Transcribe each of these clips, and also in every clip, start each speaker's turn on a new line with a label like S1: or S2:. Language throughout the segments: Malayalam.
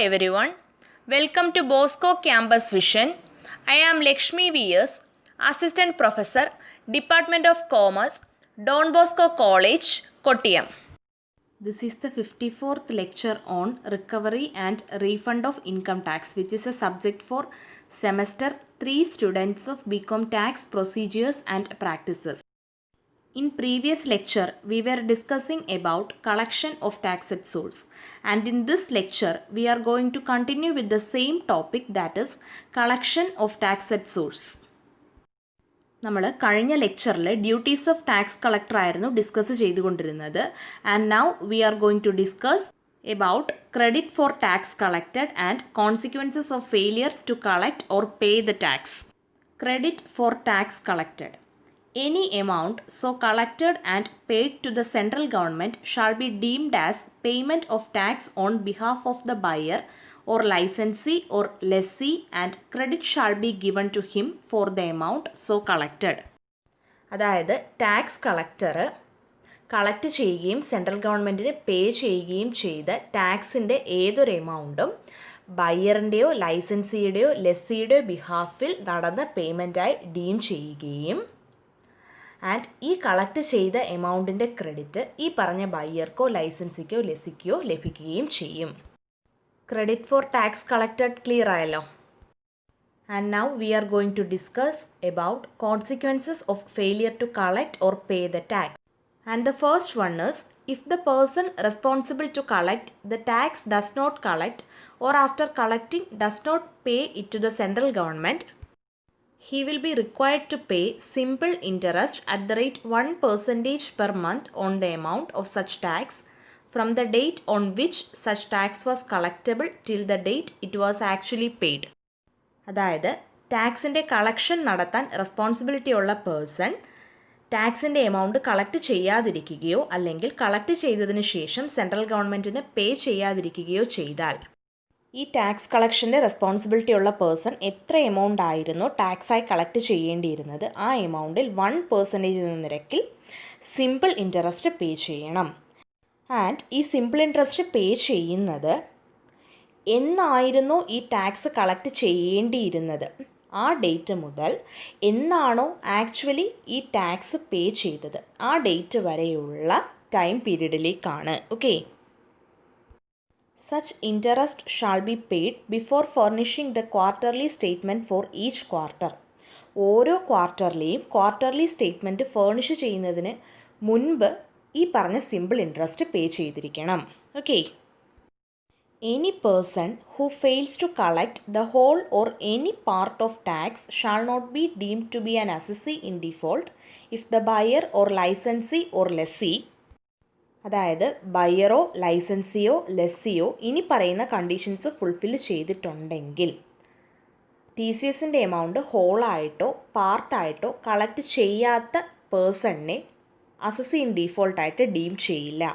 S1: everyone, welcome to Bosco Campus Vision. I am Lakshmi V.S., Assistant Professor, Department of Commerce, Don Bosco College, Kottayam. This is the 54th lecture on recovery and refund of income tax, which is a subject for semester 3 students of BCom Tax Procedures and Practices. In previous lecture, we were discussing about collection of tax at source, and in this lecture, we are going to continue with the same topic, that is collection of tax at source. നമ്മൾ കഴിഞ്ഞ ലെക്ചറിൽ ഡ്യൂട്ടീസ് ഓഫ് ടാക്സ് കളക്ടർ ആയിരുന്നു ഡിസ്കസ് ചെയ്തുകൊണ്ടിരുന്നത്. And now we are going to discuss about credit for tax collected and consequences of failure to collect or pay the tax. Credit for tax collected. Any amount so collected and paid to the central government shall be deemed as payment of tax on behalf of the buyer or licensee or lessee, and credit shall be given to him for the amount so collected. അതായത് ടാക്സ് കളക്ടർ കളക്ട് ചെയ്യുകയും സെൻട്രൽ ഗവൺമെൻറ്റിന് പേ ചെയ്യുകയും ചെയ്ത ടാക്സിൻ്റെ ഏതൊരു എമൗണ്ടും ബയ്യറിൻ്റെയോ ലൈസൻസിയുടെയോ ലെസ്സിയുടെയോ ബിഹാഫിൽ നടന്ന പേയ്മെൻറ്റായി ഡീം ചെയ്യുകയും ആൻഡ് ഈ കളക്ട് ചെയ്ത എമൗണ്ടിൻ്റെ ക്രെഡിറ്റ് ഈ പറഞ്ഞ ബയ്യർക്കോ ലൈസൻസിക്കോ ലെസ്സിക്കോ ലഭിക്കുകയും ചെയ്യും. Credit for tax collected clear ആയല്ലോ. And now we are going to discuss about consequences of failure to collect or pay the tax. And the first one is, if the person responsible to collect the tax does not collect or after collecting does not pay it to the central government, he will be required to pay simple interest at the rate 1% per month on the amount of such tax from the date on which such tax was collectible till the date it was actually paid. അതായത് ടാക്സിൻ്റെ കളക്ഷൻ നടത്താൻ റെസ്പോൺസിബിലിറ്റി ഉള്ള പേഴ്സൺ ടാക്സിൻ്റെ എമൗണ്ട് കളക്ട് ചെയ്യാതിരിക്കുകയോ അല്ലെങ്കിൽ കളക്ട് ചെയ്തതിന് ശേഷം സെൻട്രൽ ഗവൺമെൻറ്റിന് പേ ചെയ്യാതിരിക്കുകയോ ചെയ്താൽ ഈ ടാക്സ് കളക്ഷൻ്റെ റെസ്പോൺസിബിലിറ്റി ഉള്ള പേഴ്സൺ എത്ര എമൗണ്ട് ആയിരുന്നോ ടാക്സായി കളക്ട് ചെയ്യേണ്ടിയിരുന്നത് ആ എമൗണ്ടിൽ 1% എന്ന നിരക്കിൽ സിമ്പിൾ ഇൻട്രസ്റ്റ് പേ ചെയ്യണം. ആൻഡ് ഈ സിമ്പിൾ ഇൻട്രസ്റ്റ് പേ ചെയ്യുന്നത് എന്നായിരുന്നോ ഈ ടാക്സ് കളക്ട് ചെയ്യേണ്ടിയിരുന്നത് ആ ഡേറ്റ് മുതൽ എന്നാണോ ആക്ച്വലി ഈ ടാക്സ് പേ ചെയ്തത് ആ ഡേറ്റ് വരെയുള്ള ടൈം പീരീഡിലേക്കാണ്. Okay. Such interest shall be paid before furnishing the quarterly statement for each quarter. ഓരോ ക്വാർട്ടർലിയും ക്വാർട്ടർലി സ്റ്റേറ്റ്മെൻറ്റ് ഫർണിഷ് ചെയ്യുന്നതിന് മുൻപ് ഈ പറഞ്ഞ സിമ്പിൾ ഇൻട്രസ്റ്റ് പേ ചെയ്തിരിക്കണം. Okay. Any person who fails to collect the whole or any part of tax shall not be deemed to be an assessee in default if the buyer or licensee or lessee, അതായത് ബയ്യറോ ലൈസൻസിയോ ലെസ്സിയോ ഇനി പറയുന്ന കണ്ടീഷൻസ് ഫുൾഫിൽ ചെയ്തിട്ടുണ്ടെങ്കിൽ TCSൻ്റെ എമൗണ്ട് ഹോളായിട്ടോ പാർട്ടായിട്ടോ കളക്ട് ചെയ്യാത്ത പേഴ്സണിനെ അസസി ഇൻ ഡീഫോൾട്ടായിട്ട് ഡീം ചെയ്യില്ല.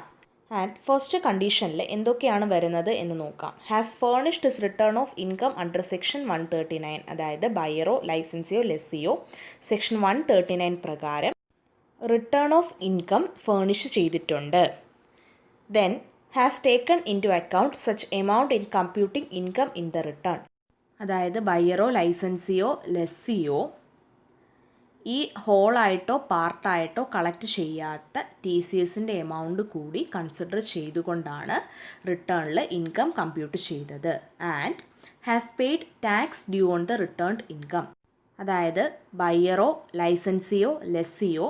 S1: ആൻഡ് ഫസ്റ്റ് കണ്ടീഷനിൽ എന്തൊക്കെയാണ് വരുന്നത് എന്ന് നോക്കാം. Has furnished his return of income under section 139, അതായത് ബയ്യറോ ലൈസൻസിയോ ലെസ്സിയോ സെക്ഷൻ 139 പ്രകാരം റിട്ടേൺ ഓഫ് ഇൻകം ഫേർണിഷ് ചെയ്തിട്ടുണ്ട്. Then has taken into account such amount in computing income in the return, അതായത് ബയ്യറോ ലൈസൻസിയോ ലെസ്സിയോ ഈ ഹോളായിട്ടോ പാർട്ടായിട്ടോ കളക്ട് ചെയ്യാത്ത TCSൻ്റെ എമൗണ്ട് കൂടി കൺസിഡർ ചെയ്തുകൊണ്ടാണ് റിട്ടേണിൽ ഇൻകം കമ്പ്യൂട്ട് ചെയ്തത്. And has paid tax due on the returned income, അതായത് ബയ്യറോ ലൈസൻസിയോ ലെസ്സിയോ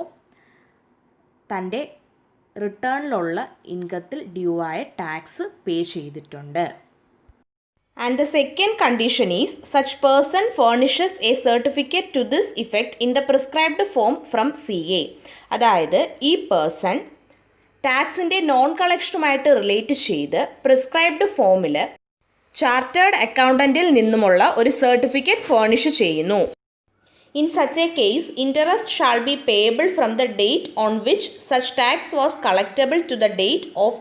S1: തൻ്റെ റിട്ടേണിലുള്ള ഇൻകത്തിൽ ഡ്യൂ ആയ ടാക്സ് പേ ചെയ്തിട്ടുണ്ട്. And the second condition is, such person furnishes a certificate to this effect in the prescribed form from CA. അതായത് ഈ പേഴ്സൺ ടാക്സിൻ്റെ നോൺ കളക്ഷനുമായിട്ട് റിലേറ്റ് ചെയ്ത് പ്രിസ്ക്രൈബ്ഡ് ഫോമിൽ ചാർട്ടേഡ് അക്കൗണ്ടൻറ്റിൽ നിന്നുമുള്ള ഒരു സർട്ടിഫിക്കറ്റ് ഫേർണിഷ് ചെയ്യുന്നു. In such a case, interest shall be payable from the date on which such tax was collectible to the date of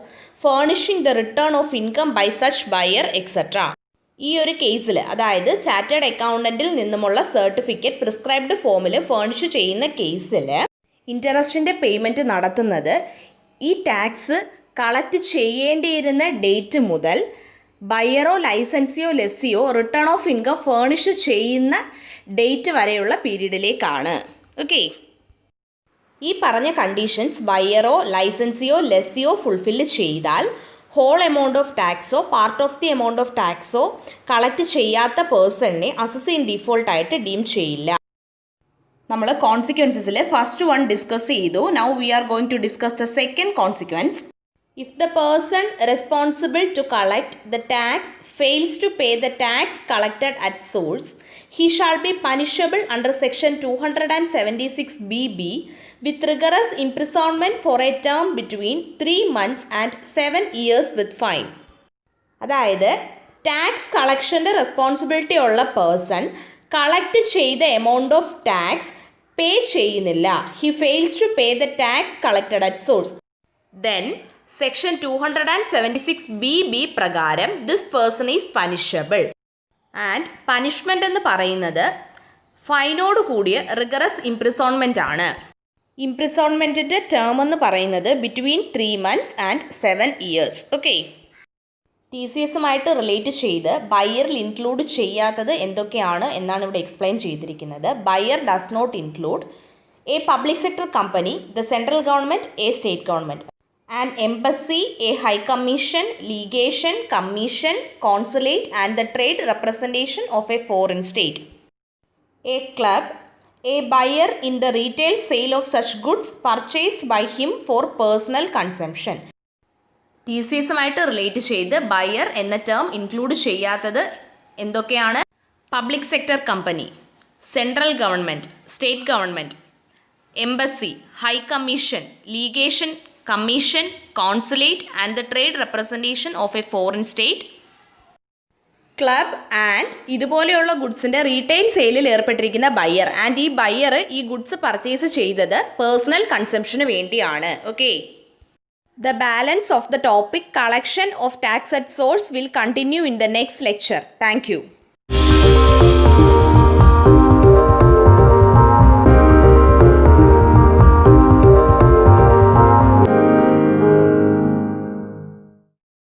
S1: furnishing the return of income by such buyer, etc. ഈ ഒരു കേസിൽ, അതായത് ചാർട്ടേഡ് അക്കൗണ്ടൻറ്റിൽ നിന്നുമുള്ള സർട്ടിഫിക്കറ്റ് പ്രിസ്ക്രൈബ്ഡ് ഫോമിൽ ഫേർണിഷ് ചെയ്യുന്ന കേസിൽ ഇൻട്രസ്റ്റിൻ്റെ പേയ്മെൻറ്റ് നടത്തുന്നത് ഈ ടാക്സ് കളക്ട് ചെയ്യേണ്ടിയിരുന്ന ഡേറ്റ് മുതൽ ബയറോ ലൈസൻസിയോ ലെസ്സിയോ റിട്ടേൺ ഓഫ് ഇൻകം ഫേണിഷ് ചെയ്യുന്ന ഡേറ്റ് വരെയുള്ള പീരീഡിലേക്കാണ്. ഓക്കെ, ഈ പറഞ്ഞ കണ്ടീഷൻസ് ബയറോ ലൈസൻസിയോ ലെസ്സിയോ ഫുൾഫില്ല് ചെയ്താൽ ഹോൾ എമൗണ്ട് ഓഫ് ടാക്സോ part of the amount of ടാക്സോ കളക്ട് ചെയ്യാത്ത പേഴ്സണിനെ അസസ് ഇൻ ഡിഫോൾട്ടായിട്ട് ഡീം ചെയ്യില്ല. നമ്മൾ കോൺസിക്വൻസസിൽ ഫസ്റ്റ് വൺ ഡിസ്കസ് ചെയ്തു. Now we are going to discuss the second consequence. If the person responsible to collect the tax fails to pay the tax collected at source, he shall be punishable under section 276BB with rigorous imprisonment for a term between 3 months and 7 years with fine. അതായത് ടാക്സ് കളക്ഷൻ്റെ റെസ്പോൺസിബിലിറ്റി ഉള്ള പേഴ്സൺ കളക്ട് ചെയ്ത എമൗണ്ട് ഓഫ് ടാക്സ് പേ ചെയ്യുന്നില്ല, he fails to pay the tax collected at source, then section 276BB പ്രകാരം this person is punishable. And punishment എന്ന് പറയുന്നത് ഫൈനോട് കൂടിയ റിഗറസ് ഇംപ്രിസോൺമെൻ്റ് ആണ്. ഇംപ്രിസോൺമെൻറ്റിൻ്റെ ടേം എന്ന് പറയുന്നത് ബിറ്റ്വീൻ 3 months ആൻഡ് 7 years. ഓക്കെ, TCSുമായിട്ട് റിലേറ്റ് ചെയ്ത് ബയറിൽ ഇൻക്ലൂഡ് ചെയ്യാത്തത് എന്തൊക്കെയാണ് എന്നാണ് ഇവിടെ എക്സ്പ്ലെയിൻ ചെയ്തിരിക്കുന്നത്. Buyer does not include a public sector company, the central government, a state government, an embassy, a high commission, legation, commission, consulate and the trade representation of a foreign state. A club, a buyer in the retail sale of such goods purchased by him for personal consumption. TCSുമായിട്ട് റിലേറ്റ് ചെയ്ത് ബയർ എന്ന ടേം ഇൻക്ലൂഡ് ചെയ്യാത്തത് എന്തൊക്കെയാണ്? Public sector company, central government, state government, embassy, high commission, legation, commission, consulate and the trade representation of a foreign state, club and ഇതുപോലെയുള്ള ഗുഡ്സിൻ്റെ റീറ്റെയിൽ സെയിലിൽ ഏർപ്പെട്ടിരിക്കുന്ന ബയ്യർ. ആൻഡ് ഈ ബയ്യർ ഈ ഗുഡ്സ് പർച്ചേസ് ചെയ്തത് പേഴ്സണൽ കൺസംഷന് വേണ്ടിയാണ്. Okay, the balance of the topic collection of tax at source will continue in the next lecture. Thank you.